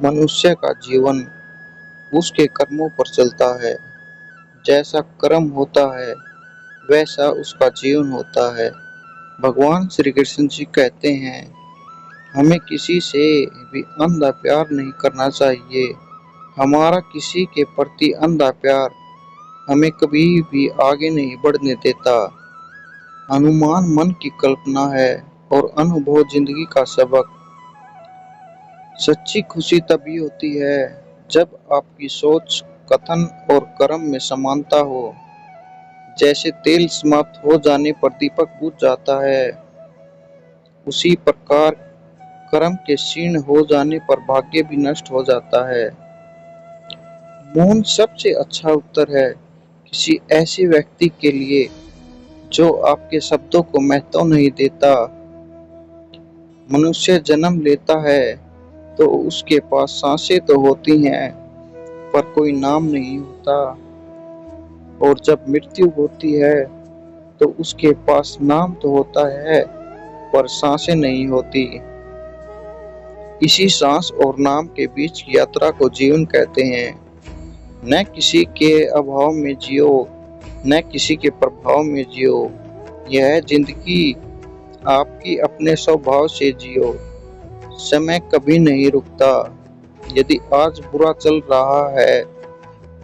मनुष्य का जीवन उसके कर्मों पर चलता है। जैसा कर्म होता है वैसा उसका जीवन होता है। भगवान श्री कृष्ण जी कहते हैं, हमें किसी से भी अंधा प्यार नहीं करना चाहिए। हमारा किसी के प्रति अंधा प्यार हमें कभी भी आगे नहीं बढ़ने देता। अनुमान मन की कल्पना है और अनुभव जिंदगी का सबक। सच्ची खुशी तभी होती है जब आपकी सोच, कथन और कर्म में समानता हो। जैसे तेल समाप्त हो जाने पर दीपक बुझ जाता है, उसी प्रकार कर्म के क्षीण हो जाने पर भाग्य भी नष्ट हो जाता है। मौन सबसे अच्छा उत्तर है किसी ऐसे व्यक्ति के लिए जो आपके शब्दों को महत्व नहीं देता। मनुष्य जन्म लेता है तो उसके पास सांसें तो होती हैं पर कोई नाम नहीं होता, और जब मृत्यु होती है तो उसके पास नाम तो होता है पर सांसें नहीं होती। इसी सांस और नाम के बीच की यात्रा को जीवन कहते हैं। न किसी के अभाव में जियो, न किसी के प्रभाव में जियो। यह जिंदगी आपकी अपने स्वभाव से जियो। समय कभी नहीं रुकता। यदि आज बुरा चल रहा है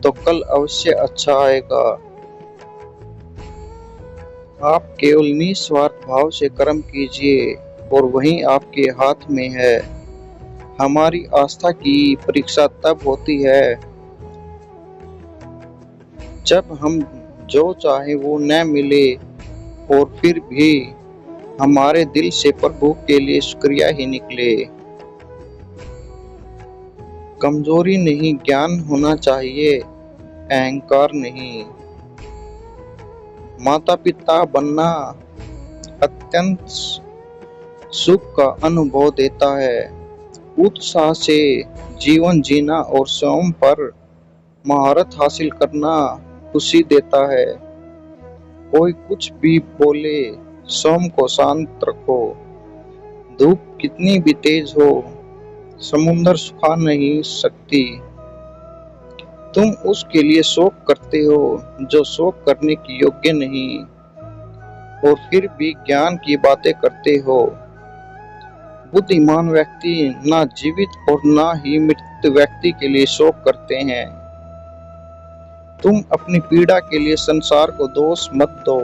तो कल अवश्य अच्छा आएगा। आप केवल निस्वार्थ भाव से कर्म कीजिए और वही आपके हाथ में है। हमारी आस्था की परीक्षा तब होती है जब हम जो चाहे वो न मिले और फिर भी हमारे दिल से प्रभु के लिए शुक्रिया ही निकले। कमजोरी नहीं, ज्ञान होना चाहिए, अहंकार नहीं। माता पिता बनना अत्यंत सुख का अनुभव देता है। उत्साह से जीवन जीना और स्वयं पर महारत हासिल करना खुशी देता है। कोई कुछ भी बोले, स्वयं को शांत रखो। धूप कितनी भी तेज हो, समुंदर सुखा नहीं सकती। तुम उसके लिए शोक करते हो जो शोक करने की योग्य नहीं, और फिर भी ज्ञान की बातें करते हो। बुद्धिमान व्यक्ति ना जीवित और ना ही मृत व्यक्ति के लिए शोक करते हैं। तुम अपनी पीड़ा के लिए संसार को दोष मत दो,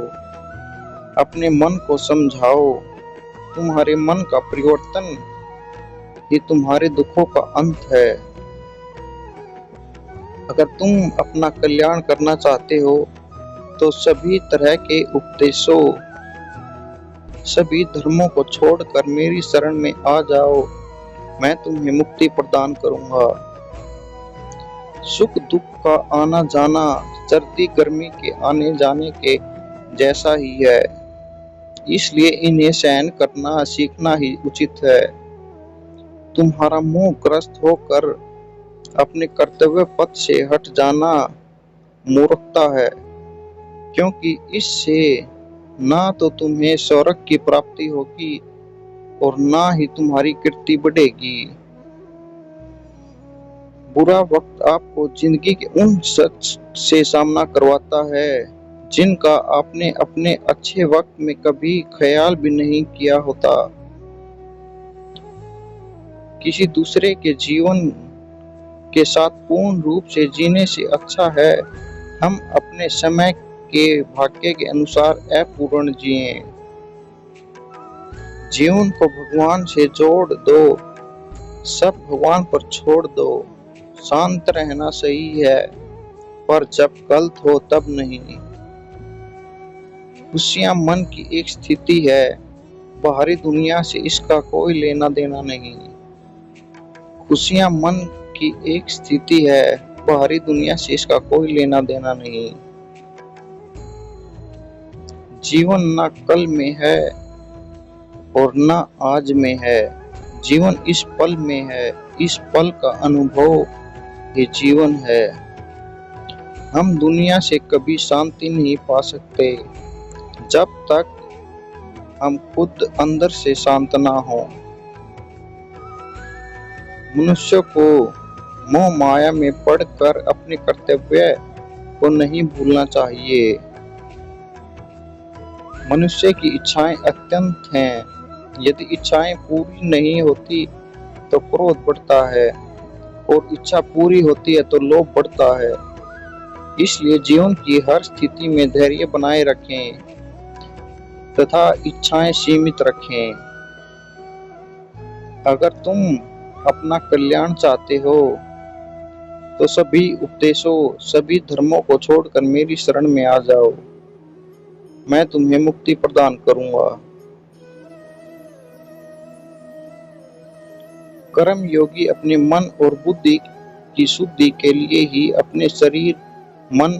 अपने मन को समझाओ। तुम्हारे मन का परिवर्तन ही तुम्हारे दुखों का अंत है। अगर तुम अपना कल्याण करना चाहते हो तो सभी तरह के उपदेशों, सभी धर्मों को छोड़कर मेरी शरण में आ जाओ। मैं तुम्हें मुक्ति प्रदान करूंगा। सुख दुख का आना जाना सर्दी गर्मी के आने जाने के जैसा ही है, इसलिए इन्हें सहन करना सीखना ही उचित है। तुम्हारा मोह ग्रस्त होकर अपने कर्तव्य पथ से हट जाना मूर्खता है, क्योंकि इससे ना तो तुम्हें स्वर्ग की प्राप्ति होगी और ना ही तुम्हारी कीर्ति बढ़ेगी। बुरा वक्त आपको जिंदगी के उन सच से सामना करवाता है जिनका आपने अपने अच्छे वक्त में कभी ख्याल भी नहीं किया होता। किसी दूसरे के जीवन के साथ पूर्ण रूप से जीने से अच्छा है हम अपने समय के भाग्य के अनुसार अपूर्ण जिए। जीवन को भगवान से जोड़ दो, सब भगवान पर छोड़ दो। शांत रहना सही है पर जब गलत हो तब नहीं। खुशियां मन की एक स्थिति है, बाहरी दुनिया से इसका कोई लेना देना नहीं। खुशियां मन की एक स्थिति है, बाहरी दुनिया से इसका कोई लेना देना नहीं। जीवन न कल में है और न आज में है, जीवन इस पल में है। इस पल का अनुभव ये जीवन है। हम दुनिया से कभी शांति नहीं पा सकते जब तक हम खुद अंदर से शांत ना हो। मनुष्य को मोह माया में पड़कर अपने कर्तव्य को नहीं भूलना चाहिए। मनुष्य की इच्छाएं अत्यंत हैं। यदि इच्छाएं पूरी नहीं होती तो क्रोध बढ़ता है और इच्छा पूरी होती है तो लोभ बढ़ता है। इसलिए जीवन की हर स्थिति में धैर्य बनाए रखें तथा इच्छाएं सीमित रखें। अगर तुम अपना कल्याण चाहते हो तो सभी उपदेशों, सभी धर्मों को छोड़कर मेरी शरण में आ जाओ। मैं तुम्हें मुक्ति प्रदान करूंगा। कर्म योगी अपने मन और बुद्धि की शुद्धि के लिए ही अपने शरीर, मन,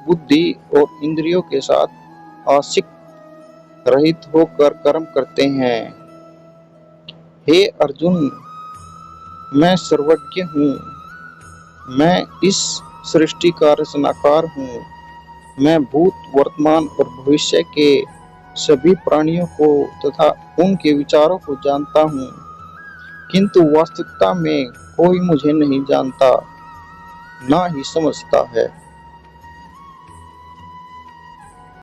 बुद्धि और इंद्रियों के साथ आसक्त रहित होकर कर्म करते हैं। हे अर्जुन, मैं सर्वज्ञ हूँ। मैं इस सृष्टि का रचनाकार हूँ। मैं भूत, वर्तमान और भविष्य के सभी प्राणियों को तथा उनके विचारों को जानता हूँ, किंतु वास्तविकता में कोई मुझे नहीं जानता, ना ही समझता है।